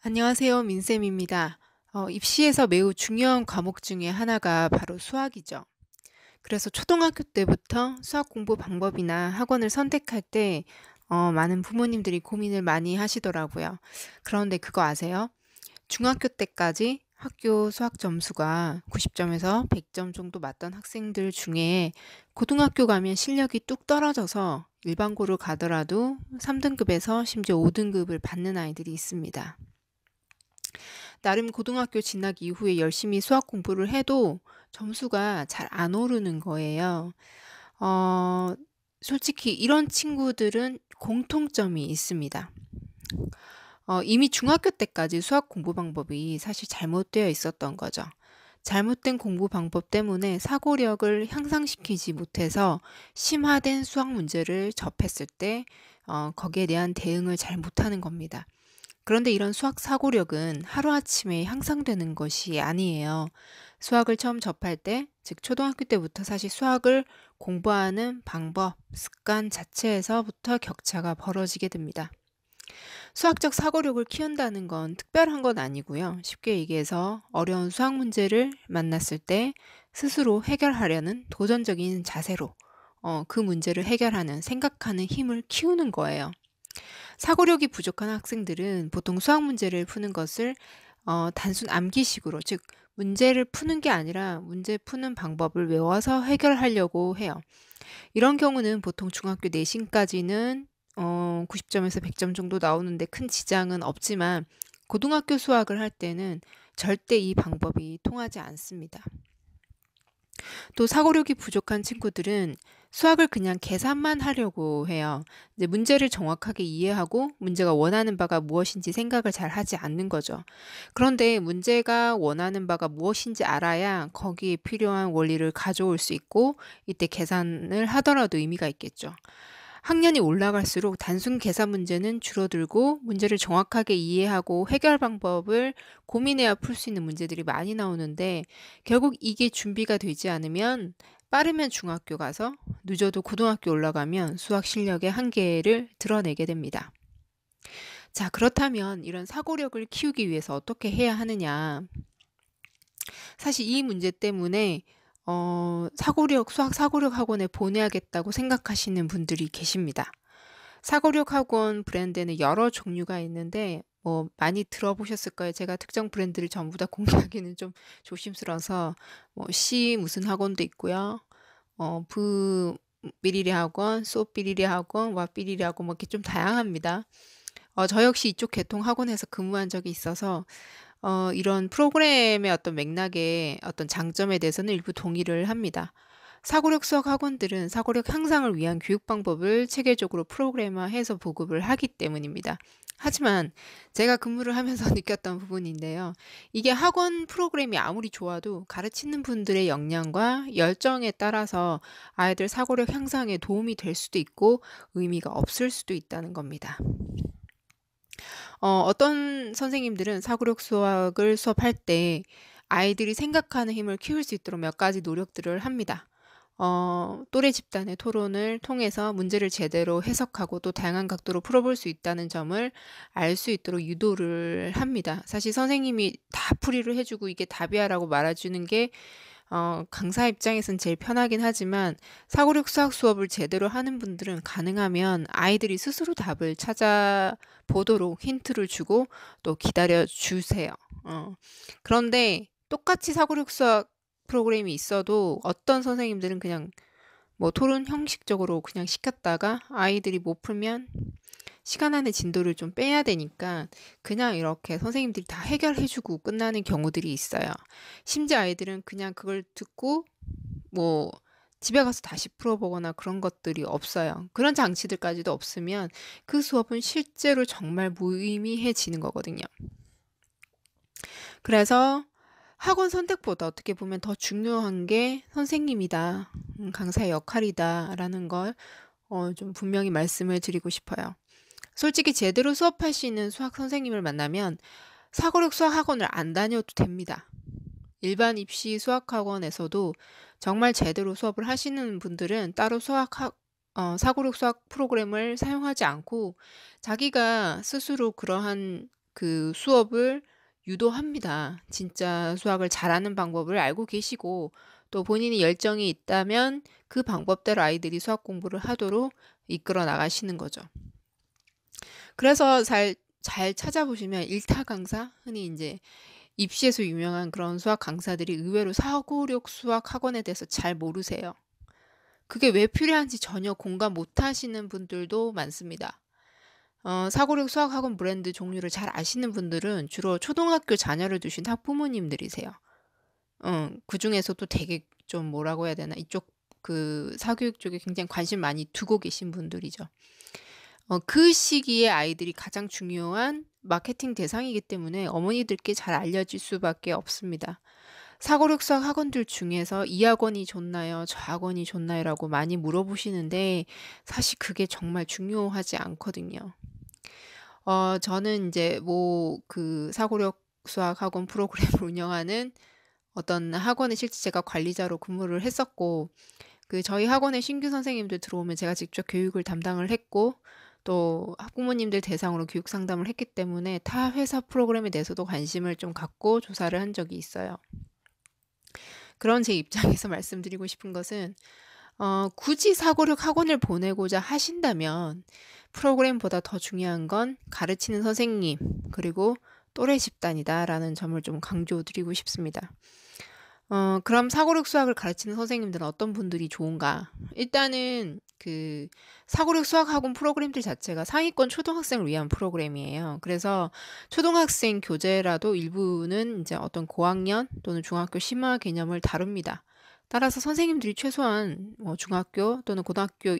안녕하세요. 민쌤입니다. 입시에서 매우 중요한 과목 중에 하나가 바로 수학이죠. 그래서 초등학교 때부터 수학 공부 방법이나 학원을 선택할 때 많은 부모님들이 고민을 많이 하시더라고요. 그런데 그거 아세요? 중학교 때까지 학교 수학 점수가 90점에서 100점 정도 맞던 학생들 중에 고등학교 가면 실력이 뚝 떨어져서 일반고를 가더라도 3등급에서 심지어 5등급을 받는 아이들이 있습니다. 나름 고등학교 진학 이후에 열심히 수학 공부를 해도 점수가 잘 안 오르는 거예요. 어, 솔직히 이런 친구들은 공통점이 있습니다. 이미 중학교 때까지 수학 공부 방법이 사실 잘못되어 있었던 거죠. 잘못된 공부 방법 때문에 사고력을 향상시키지 못해서 심화된 수학 문제를 접했을 때 거기에 대한 대응을 잘 못하는 겁니다. 그런데 이런 수학 사고력은 하루아침에 향상되는 것이 아니에요. 수학을 처음 접할 때, 즉 초등학교 때부터 사실 수학을 공부하는 방법, 습관 자체에서부터 격차가 벌어지게 됩니다. 수학적 사고력을 키운다는 건 특별한 건 아니고요. 쉽게 얘기해서 어려운 수학 문제를 만났을 때 스스로 해결하려는 도전적인 자세로 그 문제를 해결하는 생각하는 힘을 키우는 거예요. 사고력이 부족한 학생들은 보통 수학 문제를 푸는 것을 단순 암기식으로, 즉 문제를 푸는 게 아니라 문제 푸는 방법을 외워서 해결하려고 해요. 이런 경우는 보통 중학교 내신까지는 90점에서 100점 정도 나오는데 큰 지장은 없지만 고등학교 수학을 할 때는 절대 이 방법이 통하지 않습니다. 또 사고력이 부족한 친구들은 수학을 그냥 계산만 하려고 해요. 이제 문제를 정확하게 이해하고 문제가 원하는 바가 무엇인지 생각을 잘 하지 않는 거죠. 그런데 문제가 원하는 바가 무엇인지 알아야 거기에 필요한 원리를 가져올 수 있고 이때 계산을 하더라도 의미가 있겠죠. 학년이 올라갈수록 단순 계산 문제는 줄어들고 문제를 정확하게 이해하고 해결 방법을 고민해야 풀 수 있는 문제들이 많이 나오는데 결국 이게 준비가 되지 않으면 빠르면 중학교 가서 늦어도 고등학교 올라가면 수학 실력의 한계를 드러내게 됩니다. 자, 그렇다면 이런 사고력을 키우기 위해서 어떻게 해야 하느냐? 사실 이 문제 때문에 수학 사고력 학원에 보내야겠다고 생각하시는 분들이 계십니다. 사고력 학원 브랜드에는 여러 종류가 있는데 많이 들어보셨을 거예요. 제가 특정 브랜드를 전부 다 공개하기는 좀 조심스러워서 C 무슨 학원도 있고요. 브 삐리리 학원, 소 삐리리 학원, 와 삐리리 학원 이렇게 좀 다양합니다. 저 역시 이쪽 계통 학원에서 근무한 적이 있어서 이런 프로그램의 어떤 맥락의 어떤 장점에 대해서는 일부 동의를 합니다. 사고력 수학 학원들은 사고력 향상을 위한 교육 방법을 체계적으로 프로그램화해서 보급을 하기 때문입니다. 하지만 제가 근무를 하면서 느꼈던 부분인데요. 이게 학원 프로그램이 아무리 좋아도 가르치는 분들의 역량과 열정에 따라서 아이들 사고력 향상에 도움이 될 수도 있고 의미가 없을 수도 있다는 겁니다. 어떤 선생님들은 사고력 수학을 수업할 때 아이들이 생각하는 힘을 키울 수 있도록 몇 가지 노력들을 합니다. 또래 집단의 토론을 통해서 문제를 제대로 해석하고 또 다양한 각도로 풀어볼 수 있다는 점을 알 수 있도록 유도를 합니다. 사실 선생님이 다 풀이를 해주고 이게 답이야라고 말해주는 게 강사 입장에선 제일 편하긴 하지만 사고력 수학 수업을 제대로 하는 분들은 가능하면 아이들이 스스로 답을 찾아보도록 힌트를 주고 또 기다려 주세요. 그런데 똑같이 사고력 수학 프로그램이 있어도 어떤 선생님들은 그냥 토론 형식적으로 그냥 시켰다가 아이들이 못 풀면 시간 안에 진도를 좀 빼야 되니까 그냥 이렇게 선생님들이 다 해결해주고 끝나는 경우들이 있어요. 심지어 아이들은 그냥 그걸 듣고 뭐 집에 가서 다시 풀어보거나 그런 것들이 없어요. 그런 장치들까지도 없으면 그 수업은 실제로 정말 무의미해지는 거거든요. 그래서 학원 선택보다 어떻게 보면 더 중요한 게 선생님이다, 강사의 역할이다라는 걸 좀 분명히 말씀을 드리고 싶어요. 솔직히 제대로 수업하시는 수학 선생님을 만나면 사고력 수학 학원을 안 다녀도 됩니다. 일반 입시 수학 학원에서도 정말 제대로 수업을 하시는 분들은 따로 사고력 수학 프로그램을 사용하지 않고 자기가 스스로 그러한 그 수업을 유도합니다. 진짜 수학을 잘하는 방법을 알고 계시고 또 본인이 열정이 있다면 그 방법대로 아이들이 수학 공부를 하도록 이끌어 나가시는 거죠. 그래서 잘 찾아보시면 일타 강사, 흔히 이제 입시에서 유명한 그런 수학 강사들이 의외로 사고력 수학 학원에 대해서 잘 모르세요. 그게 왜 필요한지 전혀 공감 못 하시는 분들도 많습니다. 사고력 수학 학원 브랜드 종류를 잘 아시는 분들은 주로 초등학교 자녀를 두신 학부모님들이세요. 그중에서도 되게 좀 뭐라고 해야 되나, 이쪽 그 사교육 쪽에 굉장히 관심 많이 두고 계신 분들이죠. 그 시기에 아이들이 가장 중요한 마케팅 대상이기 때문에 어머니들께 잘 알려질 수밖에 없습니다. 사고력 수학 학원들 중에서 이 학원이 좋나요? 저 학원이 좋나요? 라고 많이 물어보시는데 사실 그게 정말 중요하지 않거든요. 저는 이제 뭐 그 사고력 수학 학원 프로그램을 운영하는 어떤 학원에 실제 제가 관리자로 근무를 했었고, 그 저희 학원에 신규 선생님들 들어오면 제가 직접 교육을 담당을 했고 또 학부모님들 대상으로 교육 상담을 했기 때문에 타 회사 프로그램에 대해서도 관심을 좀 갖고 조사를 한 적이 있어요. 그런 제 입장에서 말씀드리고 싶은 것은 굳이 사고력 학원을 보내고자 하신다면 프로그램보다 더 중요한 건 가르치는 선생님 그리고 또래 집단이다라는 점을 좀 강조드리고 싶습니다. 그럼 사고력 수학을 가르치는 선생님들은 어떤 분들이 좋은가? 일단은 그 사고력 수학 학원 프로그램들 자체가 상위권 초등학생을 위한 프로그램이에요. 그래서 초등학생 교재라도 일부는 이제 어떤 고학년 또는 중학교 심화 개념을 다룹니다. 따라서 선생님들이 최소한 중학교 또는 고등학교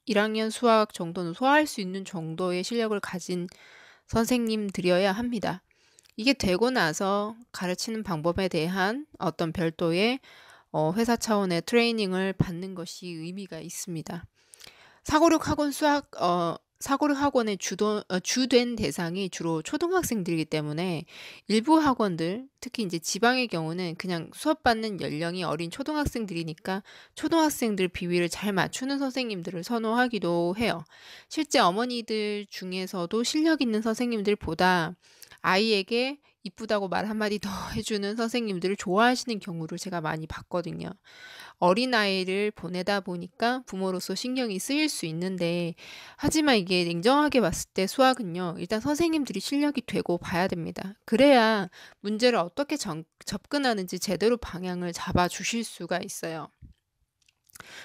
1학년 수학 정도는 소화할 수 있는 정도의 실력을 가진 선생님들이어야 합니다. 이게 되고 나서 가르치는 방법에 대한 어떤 별도의 회사 차원의 트레이닝을 받는 것이 의미가 있습니다. 사고력 학원의 주된 대상이 주로 초등학생들이기 때문에 일부 학원들, 특히 이제 지방의 경우는 그냥 수업받는 연령이 어린 초등학생들이니까 초등학생들 비위를 잘 맞추는 선생님들을 선호하기도 해요. 실제 어머니들 중에서도 실력 있는 선생님들보다 아이에게 이쁘다고 말 한마디 더 해주는 선생님들을 좋아하시는 경우를 제가 많이 봤거든요. 어린아이를 보내다 보니까 부모로서 신경이 쓰일 수 있는데, 하지만 이게 냉정하게 봤을 때 수학은요, 일단 선생님들이 실력이 되고 봐야 됩니다. 그래야 문제를 어떻게 접근하는지 제대로 방향을 잡아 주실 수가 있어요.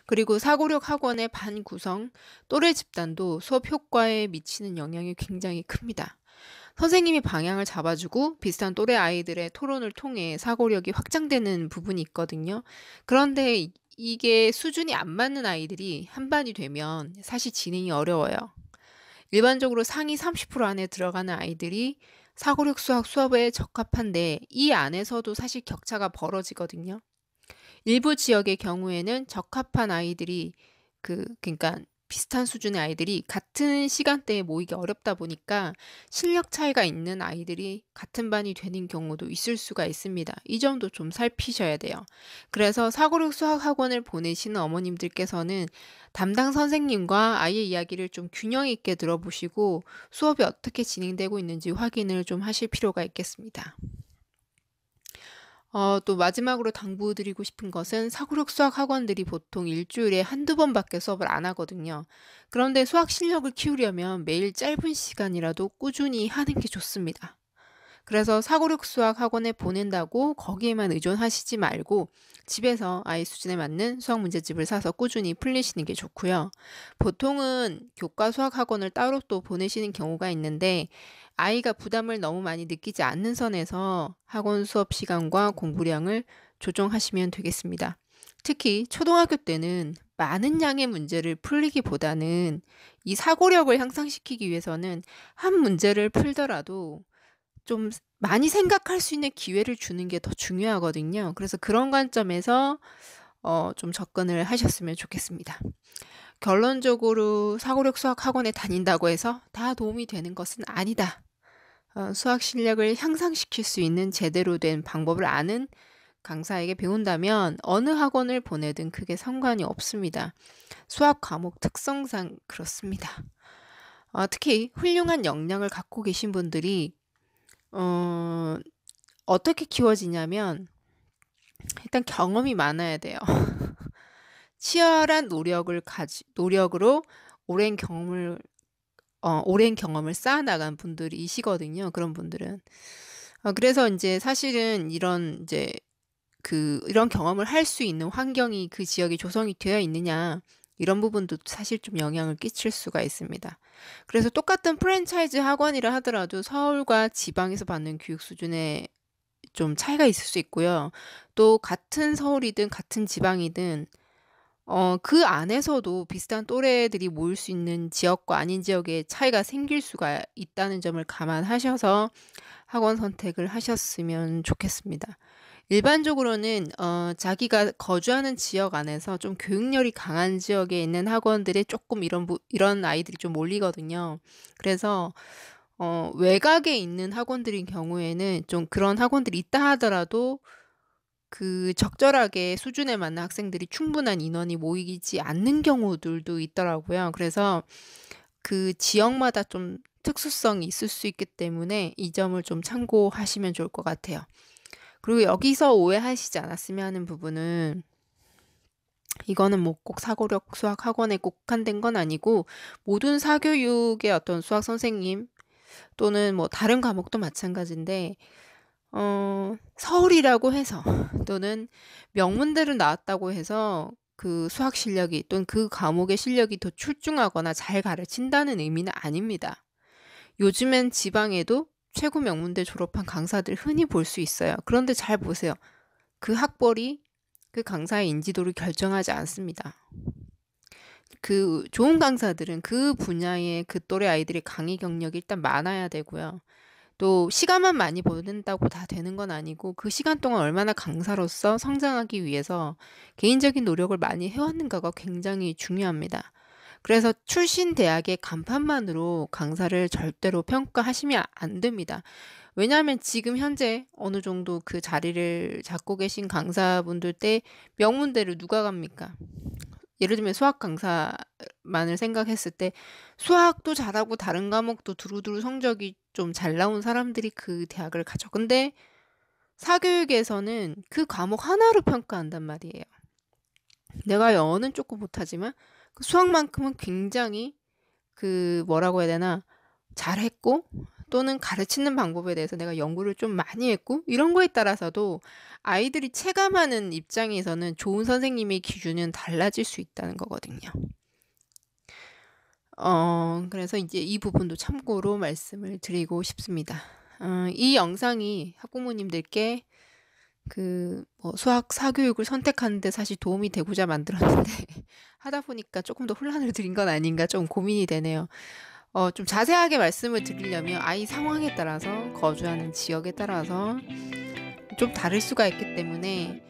그리고 사고력 학원의 반 구성, 또래 집단도 수업 효과에 미치는 영향이 굉장히 큽니다. 선생님이 방향을 잡아주고 비슷한 또래 아이들의 토론을 통해 사고력이 확장되는 부분이 있거든요. 그런데 이게 수준이 안 맞는 아이들이 한 반이 되면 사실 진행이 어려워요. 일반적으로 상위 30% 안에 들어가는 아이들이 사고력 수학 수업에 적합한데 이 안에서도 사실 격차가 벌어지거든요. 일부 지역의 경우에는 적합한 아이들이 그러니까 비슷한 수준의 아이들이 같은 시간대에 모이기 어렵다 보니까 실력 차이가 있는 아이들이 같은 반이 되는 경우도 있을 수가 있습니다. 이 점도 좀 살피셔야 돼요. 그래서 사고력 수학 학원을 보내시는 어머님들께서는 담당 선생님과 아이의 이야기를 좀 균형 있게 들어보시고 수업이 어떻게 진행되고 있는지 확인을 좀 하실 필요가 있겠습니다. 또 마지막으로 당부드리고 싶은 것은 사고력 수학 학원들이 보통 일주일에 한두 번밖에 수업을 안 하거든요. 그런데 수학 실력을 키우려면 매일 짧은 시간이라도 꾸준히 하는 게 좋습니다. 그래서 사고력 수학 학원에 보낸다고 거기에만 의존하시지 말고 집에서 아이 수준에 맞는 수학 문제집을 사서 꾸준히 풀리시는 게 좋고요. 보통은 교과 수학 학원을 따로 또 보내시는 경우가 있는데 아이가 부담을 너무 많이 느끼지 않는 선에서 학원 수업 시간과 공부량을 조정하시면 되겠습니다. 특히 초등학교 때는 많은 양의 문제를 풀리기보다는 이 사고력을 향상시키기 위해서는 한 문제를 풀더라도 좀 많이 생각할 수 있는 기회를 주는 게 더 중요하거든요. 그래서 그런 관점에서 좀 접근을 하셨으면 좋겠습니다. 결론적으로 사고력 수학 학원에 다닌다고 해서 다 도움이 되는 것은 아니다. 수학 실력을 향상시킬 수 있는 제대로 된 방법을 아는 강사에게 배운다면 어느 학원을 보내든 크게 상관이 없습니다. 수학 과목 특성상 그렇습니다. 특히 훌륭한 역량을 갖고 계신 분들이 어 어떻게 키워지냐면 일단 경험이 많아야 돼요. 치열한 노력으로 오랜 경험을 오랜 경험을 쌓아 나간 분들이시거든요, 그런 분들은. 그래서 인제 사실은 이런 경험을 할 수 있는 환경이 그 지역에 조성이 되어 있느냐, 이런 부분도 사실 좀 영향을 끼칠 수가 있습니다. 그래서 똑같은 프랜차이즈 학원이라 하더라도 서울과 지방에서 받는 교육 수준에 좀 차이가 있을 수 있고요. 또 같은 서울이든 같은 지방이든 그 안에서도 비슷한 또래들이 모일 수 있는 지역과 아닌 지역의 차이가 생길 수가 있다는 점을 감안하셔서 학원 선택을 하셨으면 좋겠습니다. 일반적으로는 자기가 거주하는 지역 안에서 좀 교육열이 강한 지역에 있는 학원들에 쪼끔 이런 아이들이 좀 몰리거든요. 그래서 외곽에 있는 학원들인 경우에는 좀 그런 학원들이 있다 하더라도 그 적절하게 수준에 맞는 학생들이 충분한 인원이 모이지 않는 경우들도 있더라고요. 그래서 그 지역마다 좀 특수성이 있을 수 있기 때문에 이 점을 좀 참고하시면 좋을 것 같아요. 그리고 여기서 오해하시지 않았으면 하는 부분은, 이거는 뭐 꼭 사고력 수학 학원에 꼭 국한된 건 아니고 모든 사교육의 어떤 수학 선생님 또는 뭐 다른 과목도 마찬가지인데, 서울이라고 해서 또는 명문대를 나왔다고 해서 그 수학 실력이 또는 그 과목의 실력이 더 출중하거나 잘 가르친다는 의미는 아닙니다. 요즘엔 지방에도 최고 명문대 졸업한 강사들 흔히 볼 수 있어요. 그런데 잘 보세요. 그 학벌이 그 강사의 인지도를 결정하지 않습니다. 그 좋은 강사들은 그 분야의 그 또래 아이들의 강의 경력이 일단 많아야 되고요. 또 시간만 많이 보낸다고 다 되는 건 아니고 그 시간 동안 얼마나 강사로서 성장하기 위해서 개인적인 노력을 많이 해왔는가가 굉장히 중요합니다. 그래서 출신 대학의 간판만으로 강사를 절대로 평가하시면 안 됩니다. 왜냐하면 지금 현재 어느 정도 그 자리를 잡고 계신 강사분들 때 명문대를 누가 갑니까? 예를 들면 수학 강사만을 생각했을 때 수학도 잘하고 다른 과목도 두루두루 성적이 좀 잘 나온 사람들이 그 대학을 가죠. 근데 사교육에서는 그 과목 하나로 평가한단 말이에요. 내가 영어는 조금 못하지만 그 수학만큼은 굉장히 그 뭐라고 해야 되나, 잘했고 또는 가르치는 방법에 대해서 내가 연구를 좀 많이 했고 이런 거에 따라서도 아이들이 체감하는 입장에서는 좋은 선생님의 기준은 달라질 수 있다는 거거든요. 그래서 이제 이 부분도 참고로 말씀을 드리고 싶습니다. 이 영상이 학부모님들께 그 뭐 수학 사교육을 선택하는 데 사실 도움이 되고자 만들었는데 하다 보니까 조금 더 혼란을 드린 건 아닌가 좀 고민이 되네요. 좀 자세하게 말씀을 드리려면 아이 상황에 따라서, 거주하는 지역에 따라서 좀 다를 수가 있기 때문에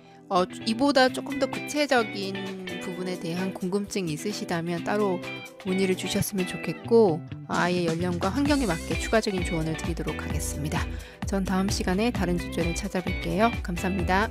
이보다 조금 더 구체적인 부분에 대한 궁금증이 있으시다면 따로 문의를 주셨으면 좋겠고, 아이의 연령과 환경에 맞게 추가적인 조언을 드리도록 하겠습니다. 전 다음 시간에 다른 주제를 찾아뵐게요. 감사합니다.